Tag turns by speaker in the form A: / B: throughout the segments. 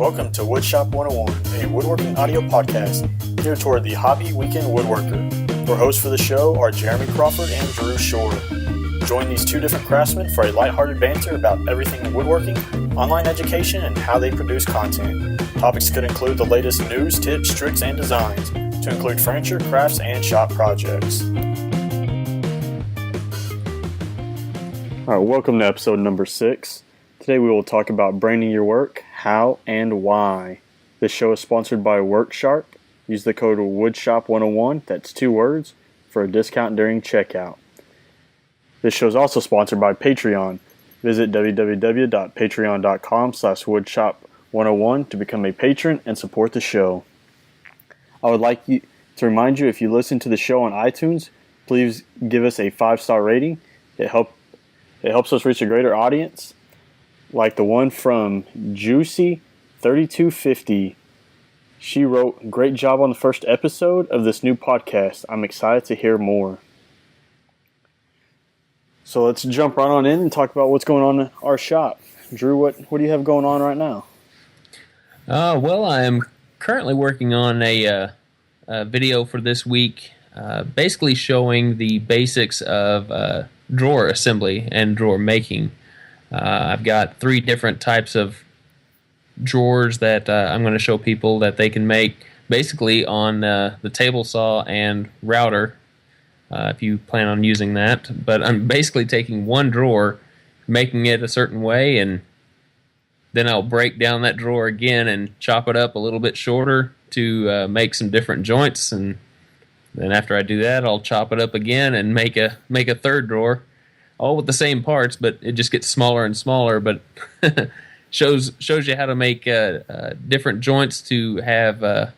A: Welcome to Woodshop 101, a woodworking audio podcast geared toward the hobby weekend woodworker. Your hosts for the show are Jeremy Crawford and Drew Shore. Join these two different craftsmen for a lighthearted banter about everything woodworking, online education, and how they produce content. Topics could include the latest news, tips, tricks, and designs, to include furniture, crafts, and shop projects. All right, welcome to episode number 6. Today we will talk about branding your work, how and why. This show is sponsored by Woodshop. Use the code Woodshop101, that's 2 words, for a discount during checkout. This show is also sponsored by Patreon. Visit www.patreon.com/woodshop101 to become a patron and support the show. I would like to remind you, if you listen to the show on iTunes, please give us a 5-star rating. It helps us reach a greater audience, like the one from Juicy3250. She wrote, "Great job on the first episode of this new podcast. I'm excited to hear more." So let's jump right on in and talk about what's going on in our shop. Drew, what do you have going on right now?
B: Well, I am currently working on a video for this week, basically showing the basics of drawer assembly and drawer making. I've got 3 different types of drawers that I'm going to show people that they can make basically on the table saw and router, if you plan on using that. But I'm basically taking one drawer, making it a certain way, and then I'll break down that drawer again and chop it up a little bit shorter to make some different joints. And then after I do that, I'll chop it up again and make a third drawer, all with the same parts, but it just gets smaller and smaller. But shows you how to make different joints to have a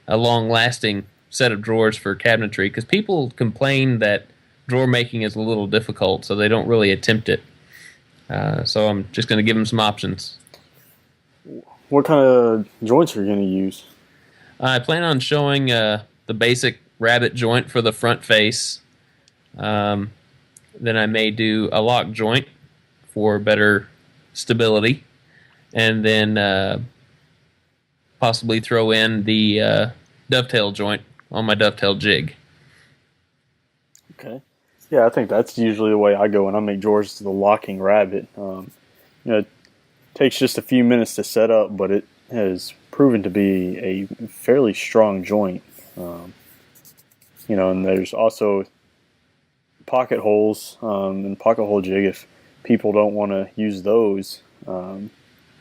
B: long-lasting set of drawers for cabinetry, because people complain that drawer making is a little difficult, so they don't really attempt it. So I'm just going to give them some options.
A: What kind of joints are you going to use?
B: I plan on showing the basic rabbet joint for the front face. Then I may do a lock joint for better stability, and then possibly throw in the dovetail joint on my dovetail jig.
A: Okay. Yeah, I think that's usually the way I go when I make drawers, to the locking rabbet. It takes just a few minutes to set up, but it has proven to be a fairly strong joint. And there's also pocket holes in the pocket hole jig if people don't want to use those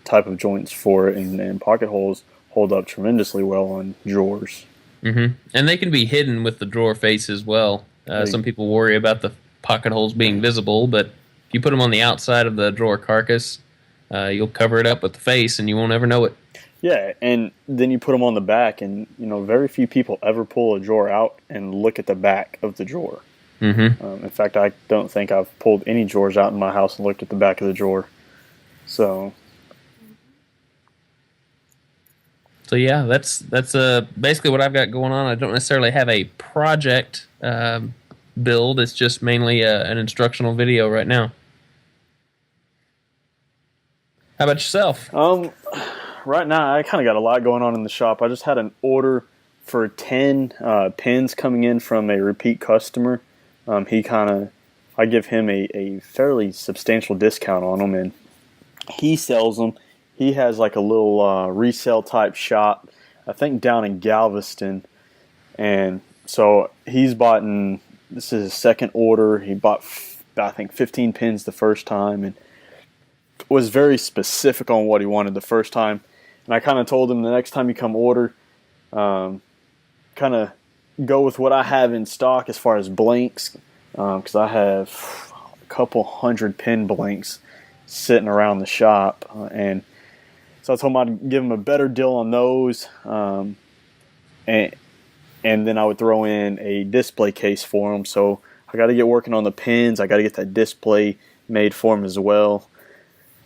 A: type of joints for it, and pocket holes hold up tremendously well on drawers.
B: Mm-hmm. And they can be hidden with the drawer face as well. Some people worry about the pocket holes being visible, but if you put them on the outside of the drawer carcass, you'll cover it up with the face and you won't ever know it.
A: Yeah, and then you put them on the back, and very few people ever pull a drawer out and look at the back of the drawer.
B: Mm-hmm.
A: In fact, I don't think I've pulled any drawers out in my house and looked at the back of the drawer. So
B: yeah, that's basically what I've got going on. I don't necessarily have a project build. It's just mainly an instructional video right now. How about yourself?
A: Right now, I kind of got a lot going on in the shop. I just had an order for 10 pins coming in from a repeat customer. I give him a fairly substantial discount on them, and he sells them. He has like a little resale type shop, I think down in Galveston, and so he's bought this is his second order. He bought I think 15 pins the first time, and was very specific on what he wanted the first time. And I kind of told him, the next time you come order, kind of go with what I have in stock as far as blanks, because I have a couple hundred pin blanks sitting around the shop, and so I told him I'd give him a better deal on those, and then I would throw in a display case for him. So I got to get working on the pins. I got to get that display made for him as well.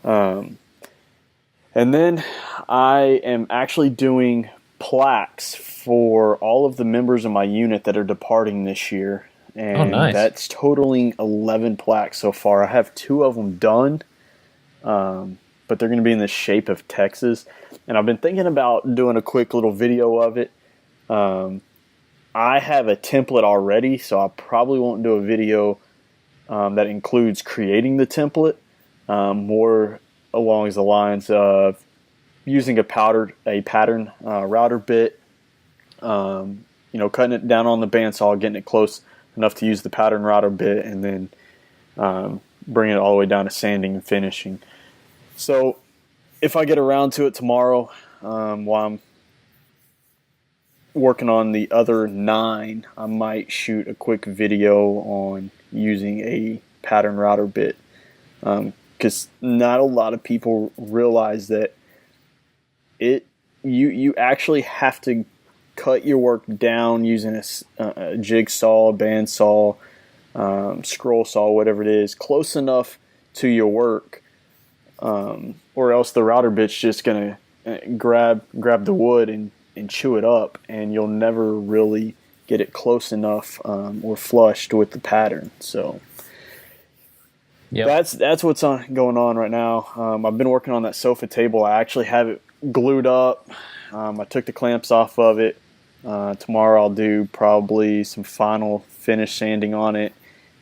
A: And then I am actually doing plaques for all of the members of my unit that are departing this year. And
B: nice.
A: That's totaling 11 plaques so far. I have 2 of them done, but but they're going to be in the shape of Texas. And I've been thinking about doing a quick little video of it. I have a template already, so I probably won't do a video that includes creating the template, more along the lines of using a pattern router bit, cutting it down on the bandsaw, getting it close enough to use the pattern router bit, and then bringing it all the way down to sanding and finishing. So if I get around to it tomorrow, while I'm working on the other 9, I might shoot a quick video on using a pattern router bit, because not a lot of people realize that you actually have to cut your work down using a jigsaw, bandsaw, scroll saw, whatever it is, close enough to your work, or else the router bit's just gonna grab the wood and chew it up, and you'll never really get it close enough or flushed with the pattern. So that's what's going on right now. I've been working on that sofa table. I actually have it glued up. I took the clamps off of it. Tomorrow I'll do probably some final finish sanding on it,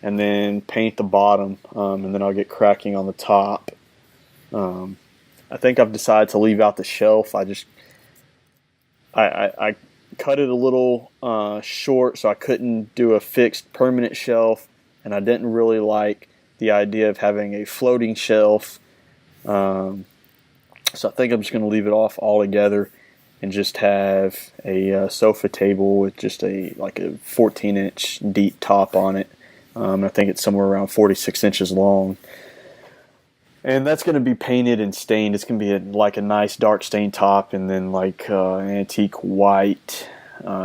A: and then paint the bottom, and then I'll get cracking on the top. I think I've decided to leave out the shelf. I cut it a little short, so I couldn't do a fixed permanent shelf, and I didn't really like the idea of having a floating shelf. So I think I'm just going to leave it off altogether and just have a sofa table with just a 14-inch deep top on it. I think it's somewhere around 46 inches long. And that's going to be painted and stained. It's going to be a nice dark stained top, and then an antique white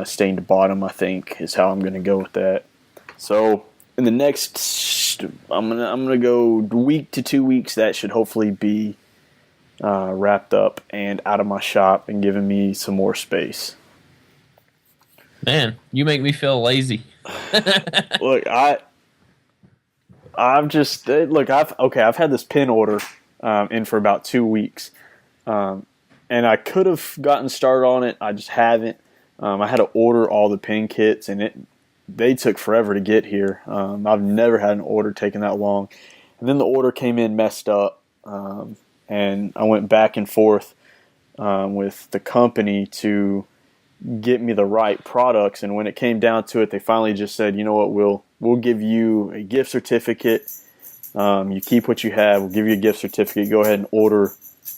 A: stained bottom, I think, is how I'm going to go with that. So in the next, I'm gonna go week to 2 weeks. That should hopefully be wrapped up and out of my shop and giving me some more space.
B: Man, you make me feel lazy.
A: Look, I've had this pin order in for about 2 weeks, and I could have gotten started on it. I just haven't. I had to order all the pin kits, and they took forever to get here. I've never had an order taking that long, and then the order came in messed up, and I went back and forth with the company to get me the right products. And when it came down to it, they finally just said, you know what, we'll give you a gift certificate. You keep what you have. We'll give you a gift certificate. Go ahead and order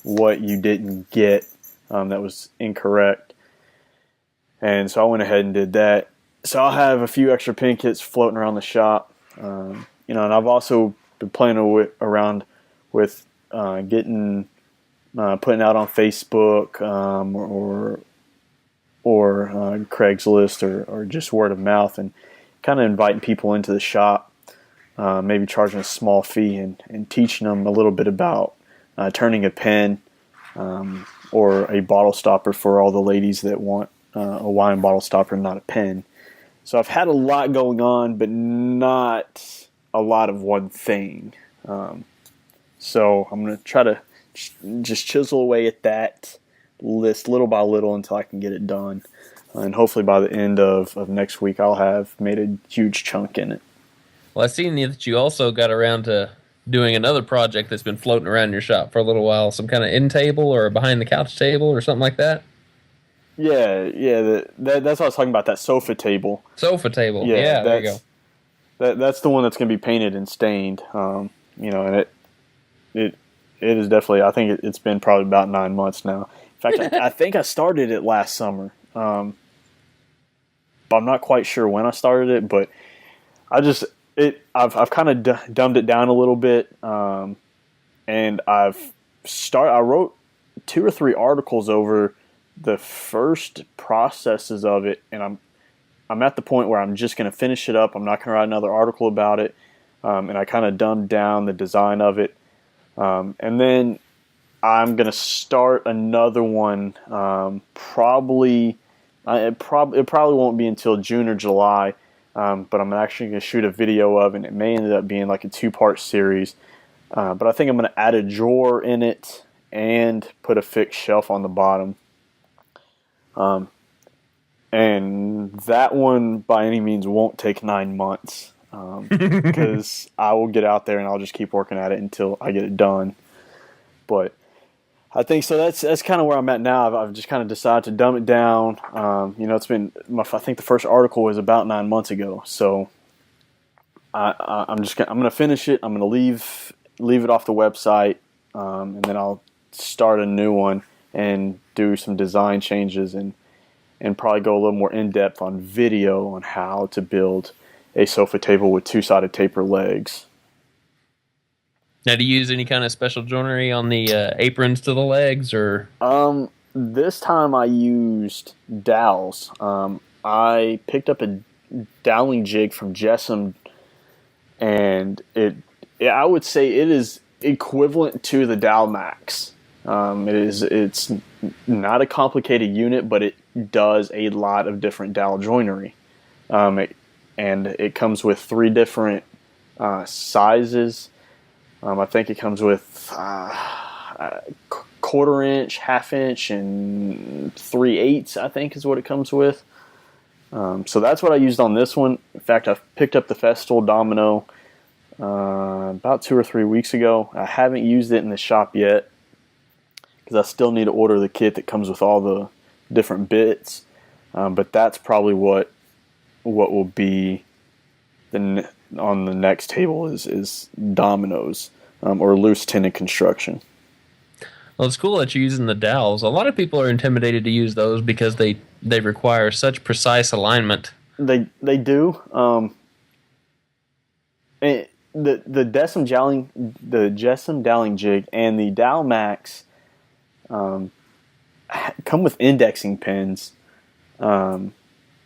A: what you didn't get that was incorrect. And so I went ahead and did that. So I'll have a few extra pin kits floating around the shop. And I've also been playing around with putting out on Facebook or Craigslist or just word of mouth, and kind of inviting people into the shop, maybe charging a small fee and teaching them a little bit about turning a pen or a bottle stopper for all the ladies that want a wine bottle stopper, not a pen. So I've had a lot going on, but not a lot of one thing. So I'm going to try to just chisel away at that list little by little until I can get it done. And hopefully by the end of next week, I'll have made a huge chunk in it.
B: Well, I've seen that you also got around to doing another project that's been floating around your shop for a little while, some kind of end table or behind the couch table or something like that.
A: Yeah, that's what I was talking about, that sofa table.
B: Sofa table, yeah, there you
A: go. That's the one that's going to be painted and stained, and it is definitely, I think it's been probably about 9 months now. In fact, I think I started it last summer, but I'm not quite sure when I started it, but I've kind of dumbed it down a little bit, and I wrote 2 or 3 articles over the first processes of it, and I'm at the point where I'm just going to finish it up. I'm not going to write another article about it, and I kind of dumbed down the design of it, and then I'm going to start another one. It probably won't be until June or July, but I'm actually going to shoot a video of it, and it may end up being like a 2-part series. But I think I'm going to add a drawer in it and put a fixed shelf on the bottom. And that one by any means won't take 9 months, because I will get out there and I'll just keep working at it until I get it done. But I think so. That's kind of where I'm at now. I've just kind of decided to dumb it down. It's been I think the first article was about 9 months ago. So I'm gonna finish it. I'm gonna leave it off the website, and then I'll start a new one and do some design changes and probably go a little more in depth on video on how to build a sofa table with 2-sided taper legs.
B: Now, do you use any kind of special joinery on the aprons to the legs, or?
A: This time I used dowels. I picked up a doweling jig from Jessam, and I would say it is equivalent to the Dowel Max. It's not a complicated unit, but it does a lot of different dowel joinery. And it comes with 3 different sizes. I think it comes with 1/4 inch, 1/2 inch, and 3/8, I think is what it comes with. So that's what I used on this one. In fact, I picked up the Festool Domino about 2 or 3 weeks ago. I haven't used it in the shop yet because I still need to order the kit that comes with all the different bits. But that's probably what will be on the next table is dominoes, or loose tenon construction.
B: Well, it's cool that you're using the dowels. A lot of people are intimidated to use those because they require such precise alignment.
A: They do. And the Jessam doweling jig and the Dowel Max come with indexing pins, and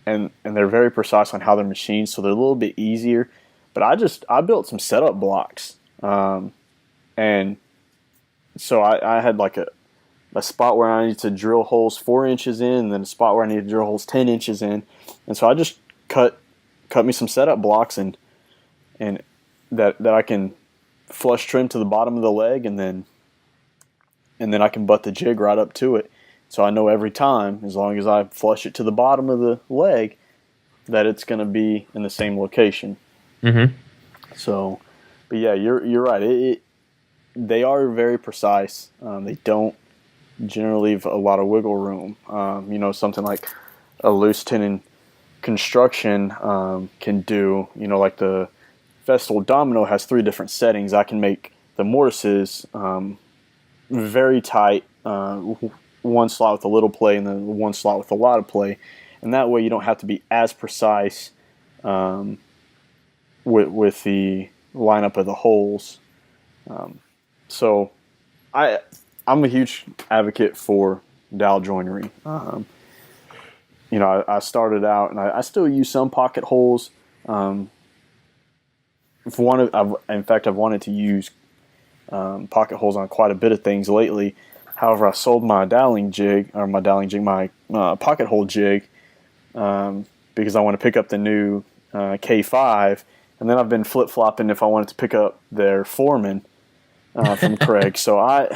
A: they're very precise on how they're machined, so they're a little bit easier. But I built some setup blocks, and so I had like a spot where I need to drill holes 4 inches in, and then a spot where I need to drill holes 10 inches in, and so I just cut me some setup blocks and that I can flush trim to the bottom of the leg, and then I can butt the jig right up to it. So I know every time, as long as I flush it to the bottom of the leg, that it's going to be in the same location.
B: Mm-hmm. So,
A: but yeah, you're right. They are very precise. They don't generally leave a lot of wiggle room. Something like a loose tenon construction can do. Like the Festool Domino has 3 different settings. I can make the mortises very tight, one slot with a little play and then one slot with a lot of play, and that way you don't have to be as precise with the lineup of the holes. So I'm a huge advocate for dowel joinery. I started out, and I still use some pocket holes. I've wanted to use pocket holes on quite a bit of things lately. However, I sold my pocket hole jig, because I want to pick up the new K5, and then I've been flip-flopping if I wanted to pick up their Foreman from Craig. So I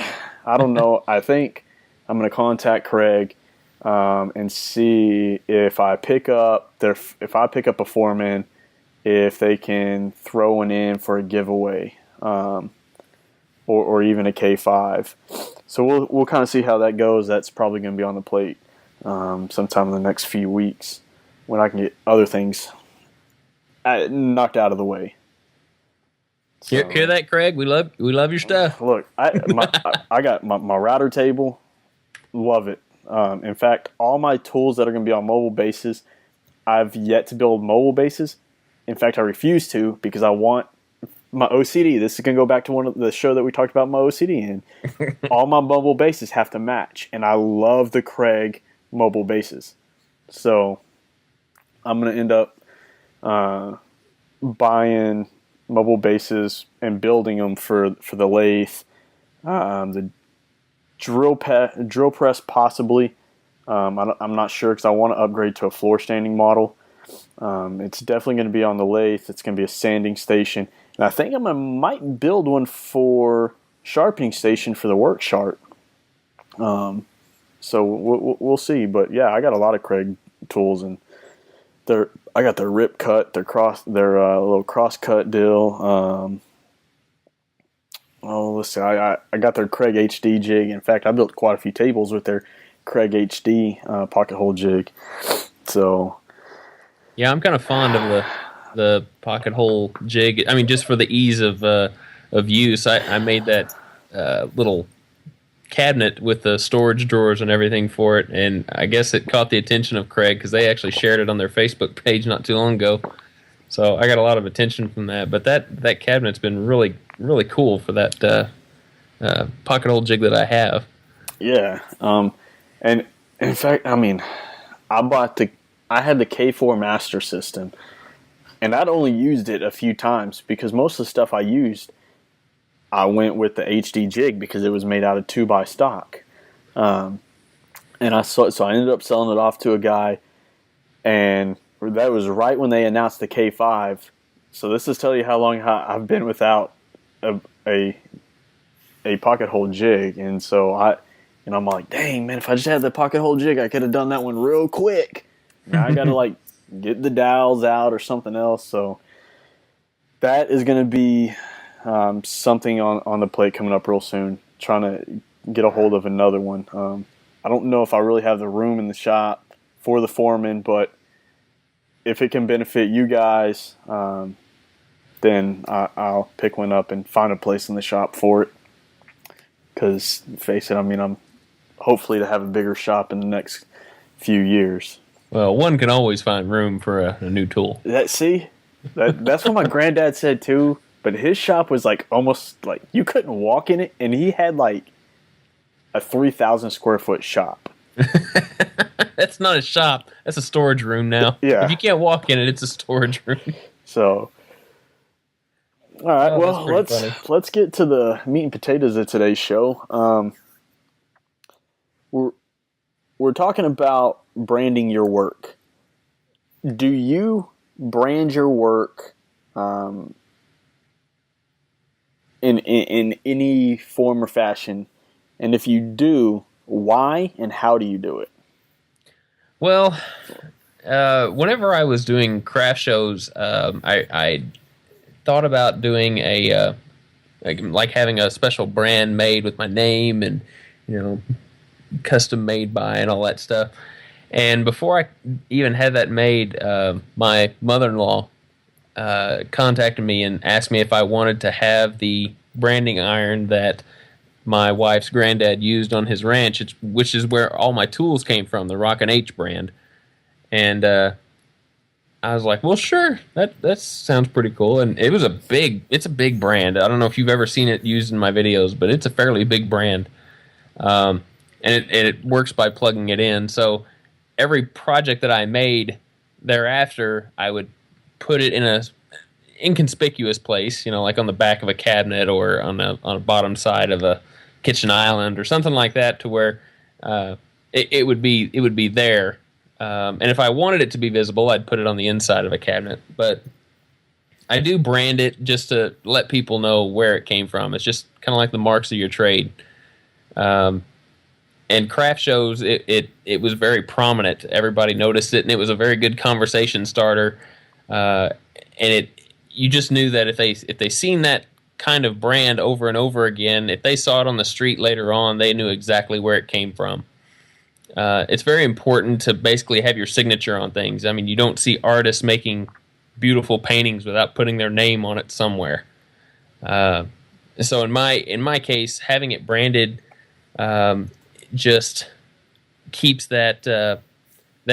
A: don't know. I think I'm going to contact Craig and see if I pick up a Foreman, if they can throw one in for a giveaway, or even a K5. So we'll kind of see how that goes. That's probably going to be on the plate sometime in the next few weeks when I can get other things knocked out of the way. So,
B: hear that, Craig? We love your stuff.
A: Look, I got my router table. Love it. In fact, all my tools that are going to be on mobile bases, I've yet to build mobile bases. In fact, I refuse to, because I want my OCD. This is going to go back to one of the show that we talked about my OCD in. All my mobile bases have to match, and I love the Craig mobile bases. So I'm going to end up buying mobile bases and building them for the lathe, the drill press possibly. I'm not sure, because I want to upgrade to a floor standing model. It's definitely going to be on the lathe. It's going to be a sanding station. And I think I might build one for sharpening station for the work sharp. So we'll see. But yeah, I got a lot of Craig tools, and I got their rip cut, their little cross cut deal. Let's see. I got their Craig HD jig. In fact, I built quite a few tables with their Craig HD pocket hole jig. So
B: yeah, I'm kind of fond of the pocket hole jig. I mean, just for the ease of use, I made that little cabinet with the storage drawers and everything for it, and I guess it caught the attention of Craig because they actually shared it on their Facebook page not too long ago. So I got a lot of attention from that. But that cabinet's been really, really cool for that pocket hole jig that I have.
A: Yeah, and in fact, I mean, I had the K4 Master System, and I'd only used it a few times because most of the stuff I used, I went with the HD jig because it was made out of 2x stock. And so I ended up selling it off to a guy, and that was right when they announced the K5. So this is telling you how long I've been without a pocket hole jig. And so I'm like, dang, man, if I just had the pocket hole jig, I could have done that one real quick. Now I got to get the dowels out or something else. So that is going to be something on the plate coming up real soon, trying to get a hold of another one. I don't know if I really have the room in the shop for the foreman, but if it can benefit you guys, then I'll pick one up and find a place in the shop for it. Because, face it, I mean, I'm hopefully to have a bigger shop in the next few years.
B: Well, one can always find room for a new tool.
A: That's what my granddad said too. But his shop was almost you couldn't walk in it, and he had a 3,000 square foot shop.
B: That's not a shop. That's a storage room now.
A: Yeah.
B: If you can't walk in it, it's a storage room.
A: So, all right. Well, let's get to the meat and potatoes of today's show. We're talking about branding your work. Do you brand your work in any form or fashion? And if you do, why and how do you do it?
B: Well, whenever I was doing craft shows, I thought about doing a like having a special brand made with my name and custom made by and all that stuff. And before I even had that made, my mother-in-law contacted me and asked me if I wanted to have the branding iron that my wife's granddad used on his ranch, which is where all my tools came from, the Rockin' H brand. And I was like, well, sure, that sounds pretty cool. And it's a big brand. I don't know if you've ever seen it used in my videos, but it's a fairly big brand. And it works by plugging it in. So every project that I made thereafter, I would put it in a inconspicuous place, like on the back of a cabinet or on a bottom side of a kitchen island or something like that, to where it would be there. And if I wanted it to be visible, I'd put it on the inside of a cabinet. But I do brand it just to let people know where it came from. It's just kind of like the marks of your trade. And craft shows, it was very prominent. Everybody noticed it, and it was a very good conversation starter. And you just knew that if they seen that kind of brand over and over again, if they saw it on the street later on, they knew exactly where it came from. It's very important to basically have your signature on things. I mean, you don't see artists making beautiful paintings without putting their name on it somewhere. So in my case, having it branded just keeps that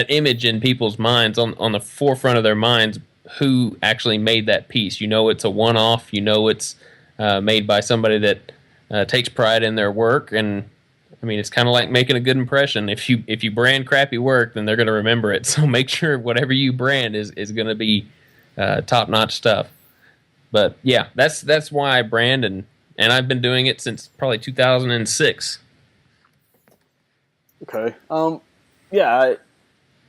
B: image in people's minds, on the forefront of their minds, who actually made that piece. It's a one-off. It's made by somebody that takes pride in their work. And I mean, it's kind of like making a good impression. If you brand crappy work, then they're going to remember it. So make sure whatever you brand is going to be top-notch stuff. But yeah, that's why I brand, and I've been doing it since probably 2006.
A: Okay. Yeah,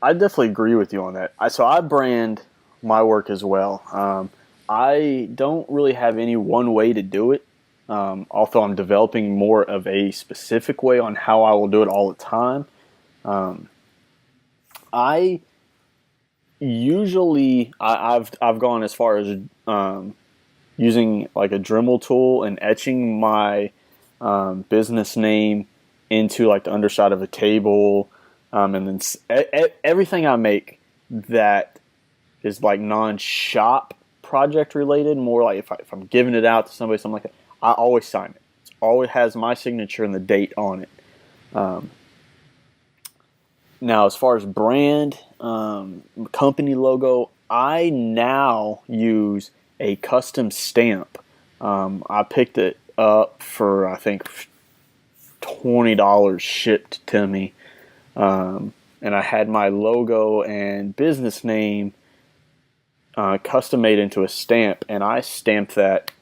A: I definitely agree with you on that. So I brand my work as well. I don't really have any one way to do it. although I'm developing more of a specific way on how I will do it all the time. I usually I've gone as far as using like a Dremel tool and etching my business name into like the underside of a table, and then everything I make that is like non-shop project related, more like if I'm giving it out to somebody, something like that, I always sign it. It always has my signature and the date on it. Now, as far as brand, company logo, I now use a custom stamp. I picked it up for, I think, $20 shipped to me. And I had my logo and business name custom made into a stamp, and I stamped that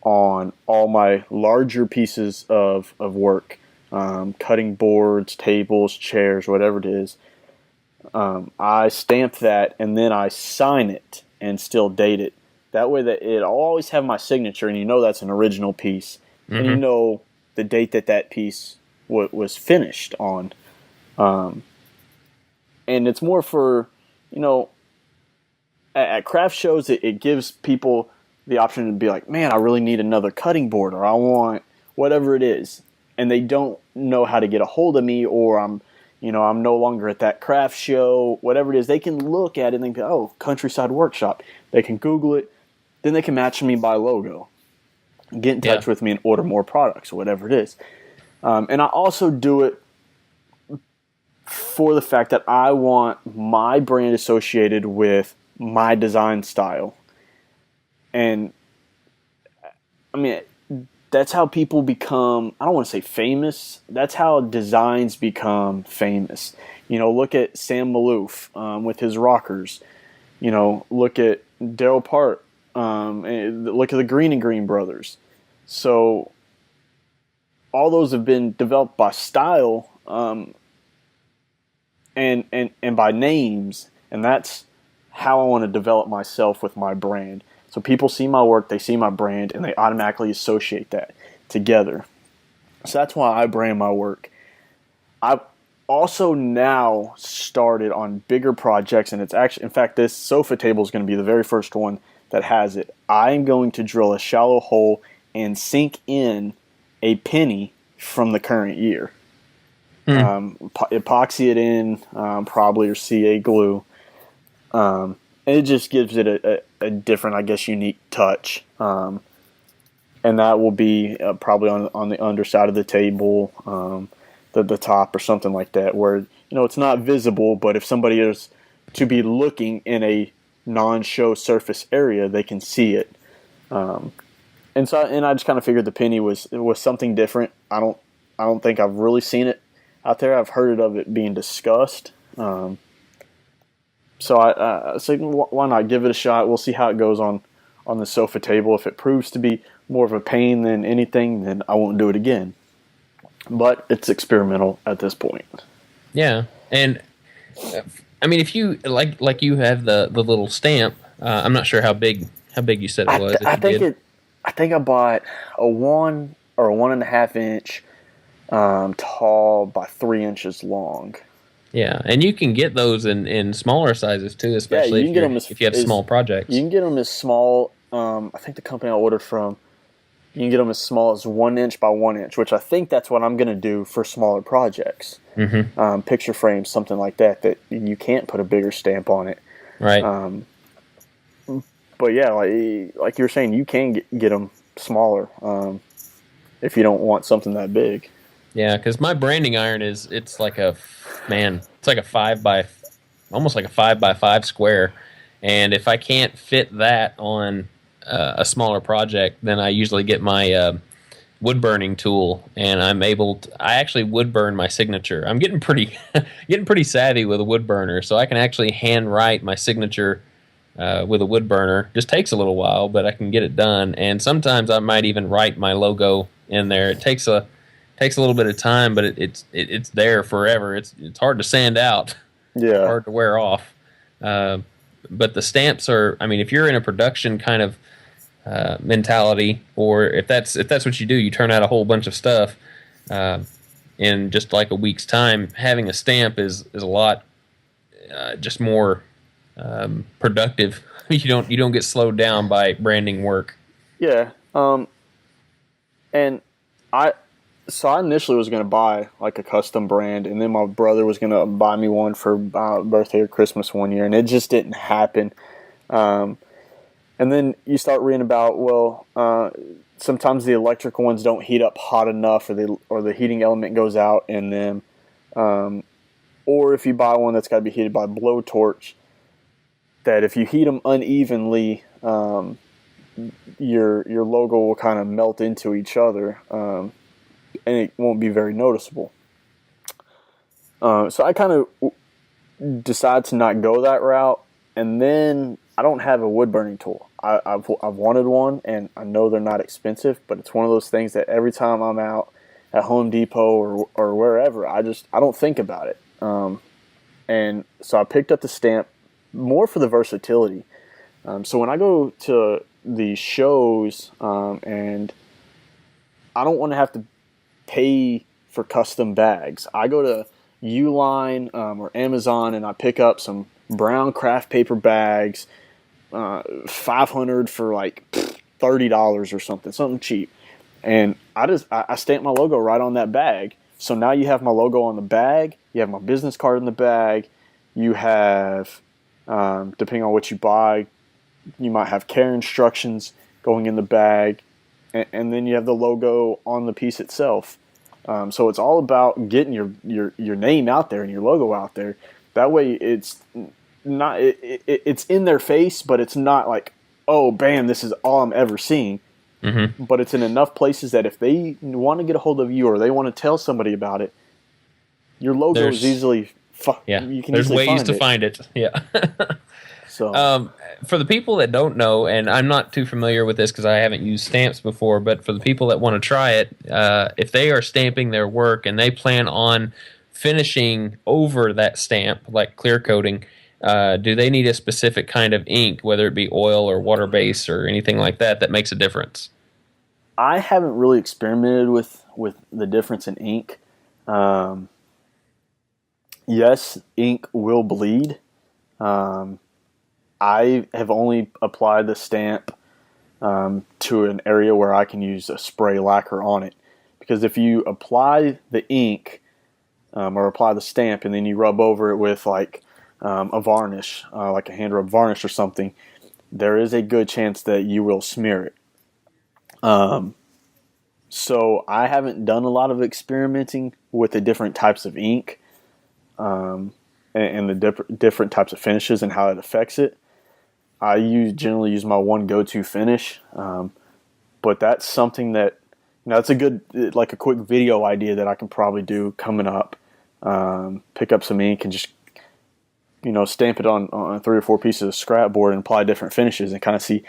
A: on all my larger pieces of work. Cutting boards, tables, chairs, whatever it is. I stamp that and then I sign it and still date it. That way that it'll always have my signature, and you know that's an original piece. Mm-hmm. And you know the date that piece was finished on. And it's more for, at craft shows, it gives people the option to be like, man, I really need another cutting board, or I want whatever it is. And they don't know how to get a hold of me, or I'm no longer at that craft show, whatever it is. They can look at it and think, oh, Countryside Workshop. They can Google it. Then they can match me by logo, get in touch with me and order more products or whatever it is. And I also do it for the fact that I want my brand associated with my design style. And, I mean, that's how people become, I don't want to say famous, that's how designs become famous. Look at Sam Malouf with his rockers. Look at Daryl Part. Look at the Green and Green brothers. So all those have been developed by style and by names, and that's how I want to develop myself with my brand. So people see my work, they see my brand, and they automatically associate that together. So that's why I brand my work. I've also now started on bigger projects, and it's actually, in fact, this sofa table is going to be the very first one that has it. I'm going to drill a shallow hole and sink in a penny from the current year. Epoxy it in, probably, or CA glue. And it just gives it a different, I guess, unique touch. And that will be probably on the underside of the table, the top or something like that, where, it's not visible, but if somebody is to be looking in a non-show surface area, they can see it. And I just kind of figured the penny was something different. I don't think I've really seen it out there. I've heard of it being discussed. So I said, why not give it a shot? We'll see how it goes on the sofa table. If it proves to be more of a pain than anything, then I won't do it again. But it's experimental at this point.
B: Yeah, and I mean, if you like you have the little stamp. I'm not sure how big you said it was.
A: I think I bought a 1 or a 1.5 inch tall by 3 inches long.
B: Yeah, and you can get those in smaller sizes too, especially if you have small projects.
A: You can get them as small. I think the company I ordered from, you can get them as small as 1 inch by 1 inch, which I think that's what I'm going to do for smaller projects. Mm-hmm. Picture frames, something like that you can't put a bigger stamp on it.
B: Right.
A: But yeah, like you were saying, you can get them smaller if you don't want something that big.
B: Yeah, because my branding iron it's like a 5 by, almost like a 5 by 5 square, and if I can't fit that on a smaller project, then I usually get my wood burning tool, and I actually wood burn my signature. I'm getting pretty savvy with a wood burner, so I can actually hand write my signature with a wood burner. Just takes a little while, but I can get it done, and sometimes I might even write my logo in there. It takes a little bit of time, but it's there forever. It's hard to sand out. Yeah, it's hard to wear off. But the stamps are, I mean, if you're in a production kind of mentality, or if that's what you do, you turn out a whole bunch of stuff uh, in just like a week's time. Having a stamp is a lot just more productive. You don't get slowed down by branding work.
A: Yeah. And I so I initially was going to buy like a custom brand, and then my brother was going to buy me one for birthday or Christmas one year, and it just didn't happen. Um, and then you start reading about, well, sometimes the electrical ones don't heat up hot enough, or the heating element goes out in them. Or if you buy one that's got to be heated by blowtorch, that if you heat them unevenly, your logo will kind of melt into each other, and it won't be very noticeable. So I kind of decided to not go that route, and then I don't have a wood burning tool. I've wanted one, and I know they're not expensive, but it's one of those things that every time I'm out at Home Depot or wherever, I don't think about it. And so I picked up the stamp more for the versatility. So when I go to the shows, and I don't want to have to pay for custom bags, I go to Uline or Amazon, and I pick up some brown craft paper bags, 500 for like $30 or something cheap, and I stamp my logo right on that bag. So now you have my logo on the bag, you have my business card in the bag, you have, depending on what you buy, you might have care instructions going in the bag, and then you have the logo on the piece itself. So it's all about getting your name out there and your logo out there. That way, it's not it's in their face, but it's not like, oh, bam, this is all I'm ever seeing.
B: Mm-hmm.
A: But it's in enough places that if they want to get a hold of you or they want to tell somebody about it, your logo is easily. You can
B: there's
A: easily
B: ways to find it. Yeah.
A: So,
B: for the people that don't know, and I'm not too familiar with this because I haven't used stamps before, but for the people that want to try it, if they are stamping their work and they plan on finishing over that stamp, like clear coating, do they need a specific kind of ink, whether it be oil or water base or anything like that, that makes a difference?
A: I haven't really experimented with the difference in ink. Yes, ink will bleed. I have only applied the stamp to an area where I can use a spray lacquer on it. Because if you apply the ink or apply the stamp and then you rub over it with like a varnish, like a hand rub varnish or something, there is a good chance that you will smear it. So I haven't done a lot of experimenting with the different types of ink and the different types of finishes and how it affects it. I generally use my one go-to finish, but that's something that, that's a good, like a quick video idea that I can probably do coming up. Pick up some ink and just, stamp it on 3 or 4 pieces of scrap board and apply different finishes and kind of see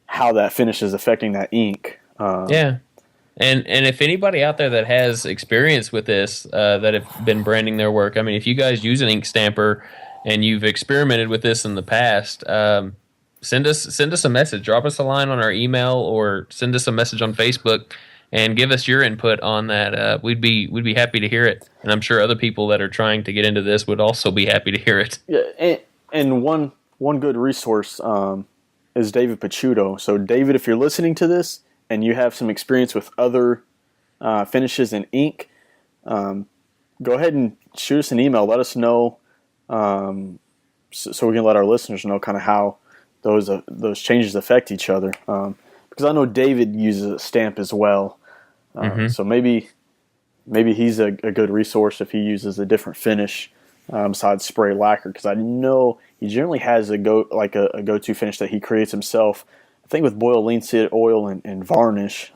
A: how that finish is affecting that ink.
B: Yeah. And if anybody out there that has experience with this, that have been branding their work, I mean, if you guys use an ink stamper and you've experimented with this in the past, send us a message, drop us a line on our email, or send us a message on Facebook and give us your input on that. We'd be happy to hear it, and I'm sure other people that are trying to get into this would also be happy to hear it.
A: Yeah, and one good resource is David Picciuto. So David, if you're listening to this and you have some experience with other finishes in ink, go ahead and shoot us an email. Let us know, so we can let our listeners know kind of how those changes affect each other. Because I know David uses a stamp as well, so maybe he's a good resource if he uses a different finish besides spray lacquer. Because I know he generally has a go-to finish that he creates himself. I think with boiled linseed oil and varnish.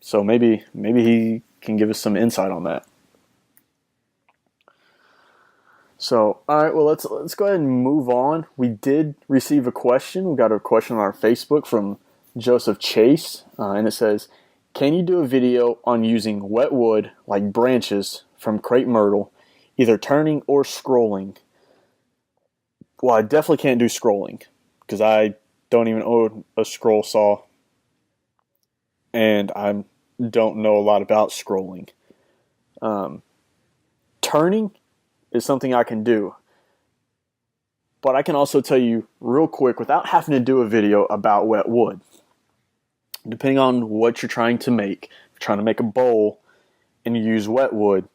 A: So maybe he can give us some insight on that. So, all right, well, let's go ahead and move on. We did receive a question. We got a question on our Facebook from Joseph Chase, and it says, can you do a video on using wet wood like branches from Crepe Myrtle, either turning or scrolling? Well, I definitely can't do scrolling because I don't even own a scroll saw, and I don't know a lot about scrolling. Turning is something I can do. But I can also tell you real quick, without having to do a video, about wet wood. Depending on what you're trying to make, if you're trying to make a bowl and you use wet wood,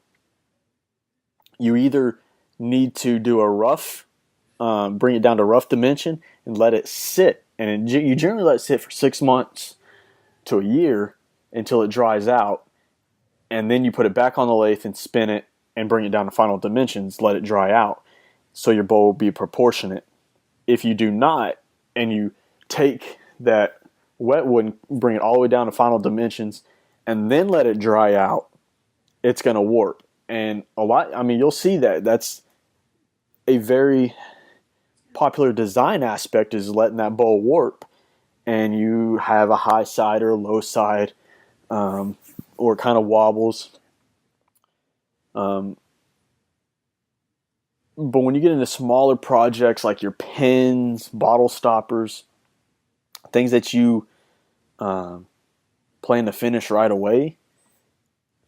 A: you either need to do a rough, bring it down to rough dimension and let it sit. And you generally let it sit for 6 months to a year until it dries out. And then you put it back on the lathe and spin it and bring it down to final dimensions, let it dry out. So your bowl will be proportionate. If you do not, and you take that wet wood and bring it all the way down to final dimensions and then let it dry out, it's going to warp. And you'll see that. That's a very popular design aspect, is letting that bowl warp. And you have a high side or a low side, or kind of wobbles. But when you get into smaller projects like your pens, bottle stoppers, things that you plan to finish right away,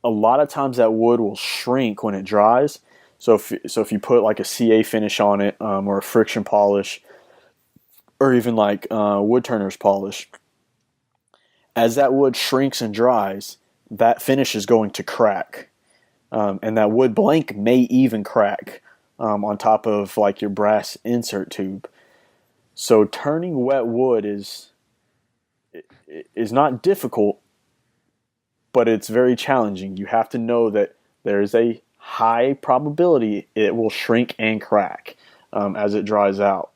A: a lot of times that wood will shrink when it dries. So if you put like a CA finish on it, or a friction polish, or even like wood turner's polish, as that wood shrinks and dries, that finish is going to crack. And that wood blank may even crack on top of like your brass insert tube. So turning wet wood is not difficult, but it's very challenging. You have to know that there is a high probability it will shrink and crack as it dries out.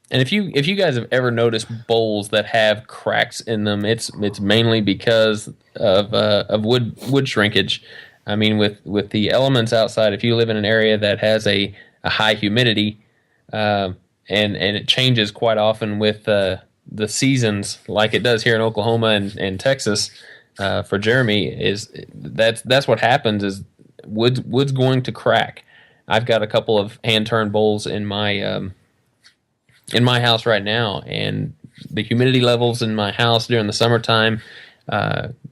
B: And if you guys have ever noticed bowls that have cracks in them, it's mainly because of wood shrinkage. I mean, with the elements outside, if you live in an area that has a high humidity, and it changes quite often with the seasons, like it does here in Oklahoma and Texas, for Jeremy, that's what happens is wood's going to crack. I've got a couple of hand turned bowls in my house right now, and the humidity levels in my house during the summertime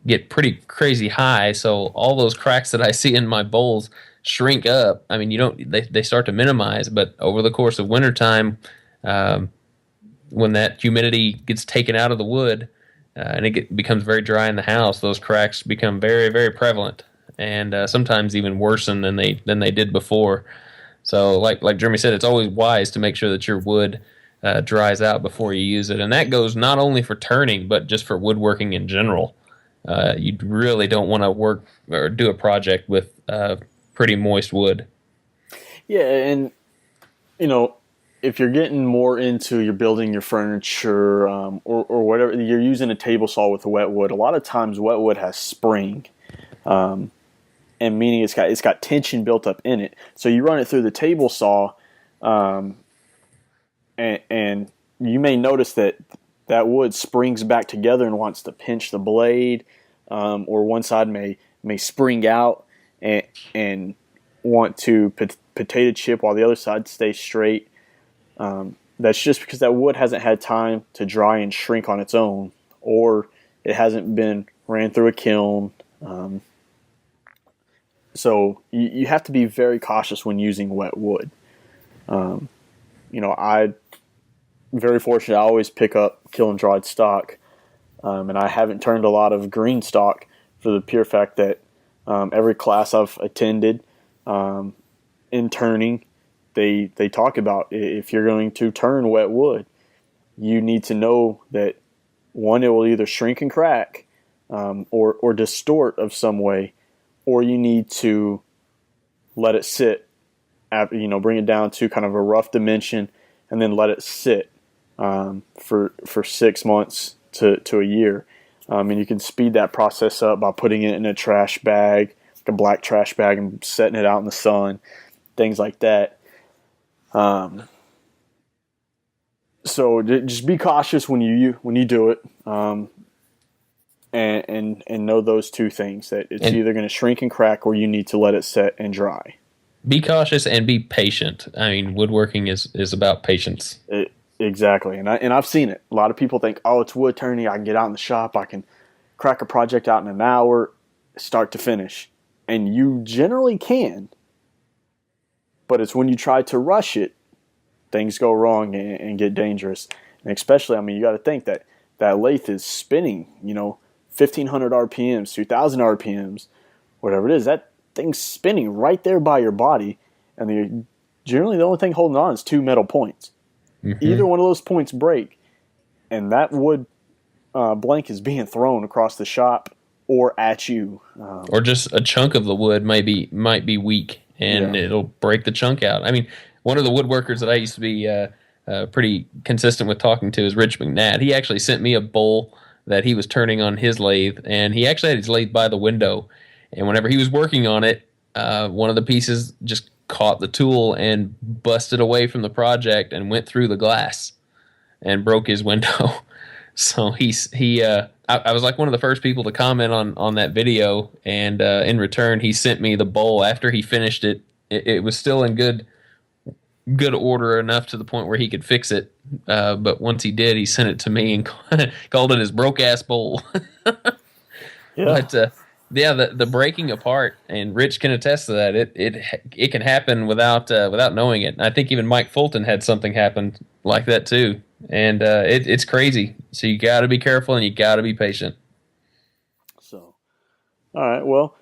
B: get pretty crazy high. So all those cracks that I see in my bowls shrink up. I mean, they start to minimize, but over the course of wintertime, when that humidity gets taken out of the wood and it becomes very dry in the house, those cracks become very, very prevalent, and sometimes even worsen than they did before. So like Jeremy said, it's always wise to make sure that your wood dries out before you use it. And that goes not only for turning, but just for woodworking in general. You really don't want to work or do a project with pretty moist wood.
A: Yeah, and if you're getting more into you're building your furniture, or whatever, you're using a table saw with a wet wood. A lot of times wet wood has spring, and meaning it's got tension built up in it. So you run it through the table saw, and you may notice that wood springs back together and wants to pinch the blade, or one side may spring out and want to potato chip while the other side stays straight. That's just because that wood hasn't had time to dry and shrink on its own, or it hasn't been ran through a kiln. So you have to be very cautious when using wet wood. I'm very fortunate. I always pick up kiln dried stock, and I haven't turned a lot of green stock for the pure fact that every class I've attended in turning, they talk about, if you're going to turn wet wood, you need to know that, one, it will either shrink and crack, or distort of some way, or you need to let it sit, bring it down to kind of a rough dimension and then let it sit for 6 months to a year. And you can speed that process up by putting it in a trash bag, like a black trash bag, and setting it out in the sun, things like that. So just be cautious when you do it, and know those two things, that it's either going to shrink and crack, or you need to let it set and dry.
B: Be cautious and be patient. I mean, woodworking is about patience.
A: Exactly, and I've seen it. A lot of people think, oh, it's wood turning. I can get out in the shop. I can crack a project out in an hour, start to finish, and you generally can. But it's when you try to rush it, things go wrong and get dangerous. And especially, I mean, you got to think that lathe is spinning. 1,500 RPMs, 2,000 RPMs, whatever it is. That thing's spinning right there by your body, and generally the only thing holding on is two metal points. Mm-hmm. Either one of those points break, and that wood blank is being thrown across the shop or at you.
B: Or just a chunk of the wood might be weak, and it'll break the chunk out. I mean, one of the woodworkers that I used to be pretty consistent with talking to is Rich McNatt. He actually sent me a bowl that he was turning on his lathe, and he actually had his lathe by the window. And whenever he was working on it, one of the pieces just caught the tool and busted away from the project and went through the glass and broke his window. So I was like one of the first people to comment on that video, and in return he sent me the bowl after he finished it. It was still in good order enough to the point where he could fix it. But once he did, he sent it to me and called it his broke ass bowl.
A: Yeah.
B: But the breaking apart, and Rich can attest to that. It can happen without knowing it. And I think even Mike Fulton had something happen like that too, and it's crazy. So you got to be careful and you got to be patient.
A: So, all right, well,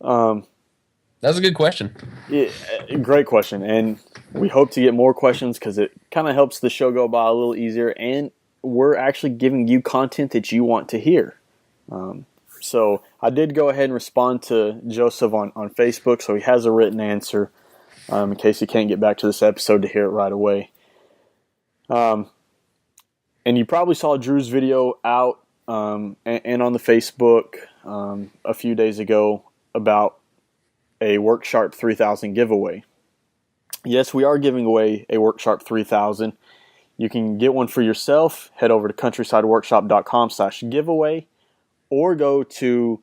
B: that was a good question.
A: Yeah, great question, and we hope to get more questions because it kind of helps the show go by a little easier, and we're actually giving you content that you want to hear. So I did go ahead and respond to Joseph on Facebook, so he has a written answer in case he can't get back to this episode to hear it right away. And you probably saw Drew's video out and on the Facebook a few days ago about a WorkSharp 3000 giveaway. Yes, we are giving away a WorkSharp 3000. You can get one for yourself. Head over to countrysideworkshop.com/giveaway. Or go to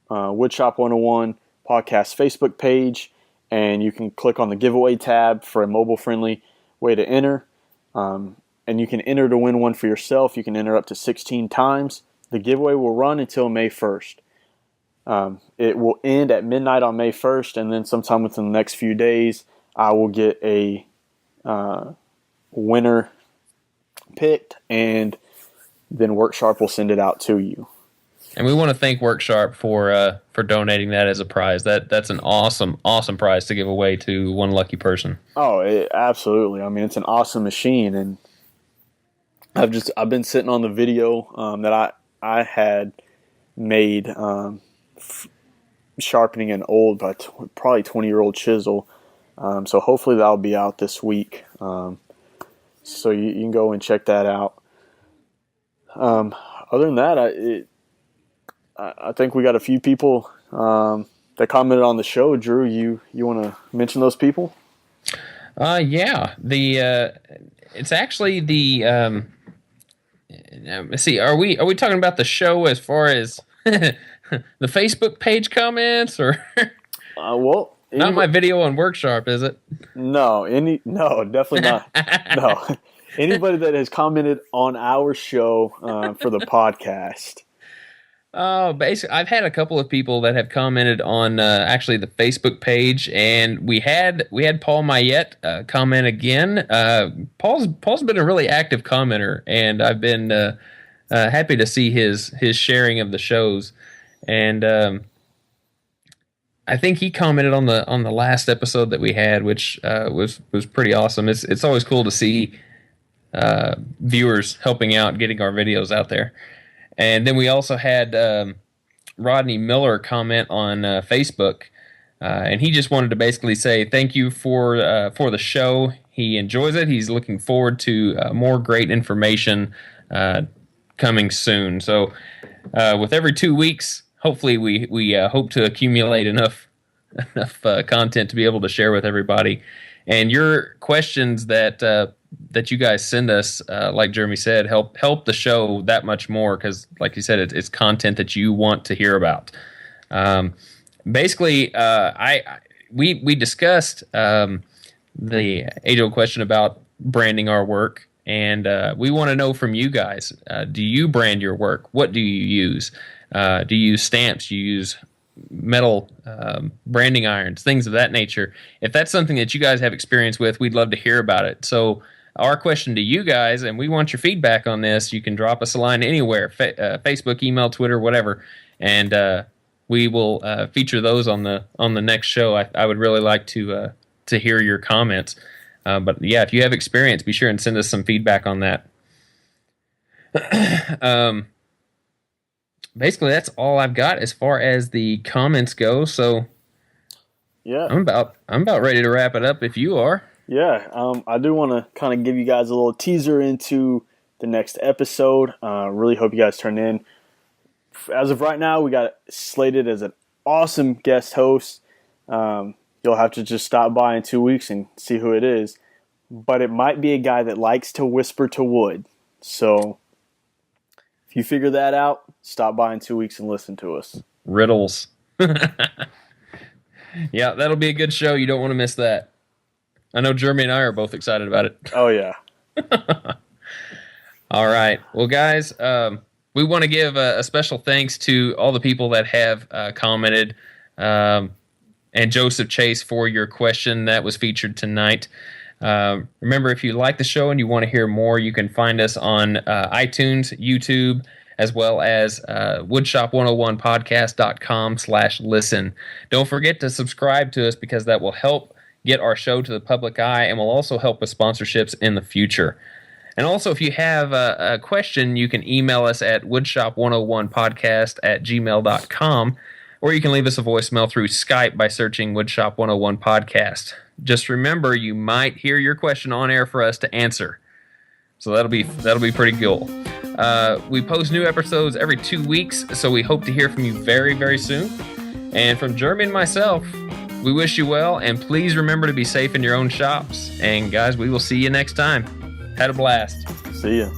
A: Woodshop 101 podcast Facebook page, and you can click on the giveaway tab for a mobile-friendly way to enter. And you can enter to win one for yourself. You can enter up to 16 times. The giveaway will run until May 1st. It will end at midnight on May 1st, and then sometime within the next few days, I will get a winner picked, and then WorkSharp will send it out to you.
B: And we want to thank WorkSharp for donating that as a prize. That's an awesome prize to give away to one lucky person.
A: Oh, absolutely. I mean, it's an awesome machine, and I've been sitting on the video that I had made sharpening an old, probably 20-year-old chisel. So hopefully that'll be out this week. So you can go and check that out. Other than that, I think we got a few people that commented on the show. Drew, you want to mention those people?
B: Yeah. It's actually the. Let's see. Are we talking about the show as far as the Facebook page comments, or?
A: Well,
B: not my video on WorkSharp, is it?
A: No, definitely not. No, anybody that has commented on our show for the podcast.
B: Basically, I've had a couple of people that have commented on actually the Facebook page, and we had Paul Mayette comment again. Paul's been a really active commenter, and I've been happy to see his sharing of the shows. And I think he commented on the last episode that we had, which was pretty awesome. It's always cool to see viewers helping out, getting our videos out there. And then we also had Rodney Miller comment on Facebook, and he just wanted to basically say thank you for the show. He enjoys it. He's looking forward to more great information coming soon. So with every 2 weeks, hopefully we hope to accumulate enough content to be able to share with everybody. And your questions that you guys send us, like Jeremy said, help the show that much more, because, like you said, it's content that you want to hear about. Basically, we discussed the age-old question about branding our work, And we want to know from you guys, do you brand your work? What do you use? Do you use stamps? Do you use metal branding irons, things of that nature? If that's something that you guys have experience with, we'd love to hear about it. So our question to you guys, and we want your feedback on this, you can drop us a line anywhere, Facebook, email, Twitter, whatever, and we will feature those on the next show. I would really like to hear your comments. But yeah, if you have experience, be sure and send us some feedback on that. Basically, that's all I've got as far as the comments go. So
A: yeah,
B: I'm about ready to wrap it up if you are.
A: Yeah, I do want to kind of give you guys a little teaser into the next episode. Really hope you guys turn in. As of right now, we got it slated as an awesome guest host. You'll have to just stop by in 2 weeks and see who it is. But it might be a guy that likes to whisper to wood. So if you figure that out, stop by in 2 weeks and listen to us.
B: Riddles. Yeah, that'll be a good show. You don't want to miss that. I know Jeremy and I are both excited about it.
A: Oh, yeah.
B: All right. Well, guys, we want to give a special thanks to all the people that have commented, and Joseph Chase for your question that was featured tonight. Remember, if you like the show and you want to hear more, you can find us on iTunes, YouTube, as well as woodshop101podcast.com/listen. Don't forget to subscribe to us because that will help get our show to the public eye and will also help with sponsorships in the future. And also, if you have a question, you can email us at woodshop101podcast@gmail.com, or you can leave us a voicemail through Skype by searching Woodshop 101 Podcast. Just remember, you might hear your question on air for us to answer. So that'll be pretty cool. We post new episodes every 2 weeks, so we hope to hear from you very, very soon. And from Jeremy and myself, we wish you well, and please remember to be safe in your own shops. And guys, we will see you next time. Had a blast.
A: See ya.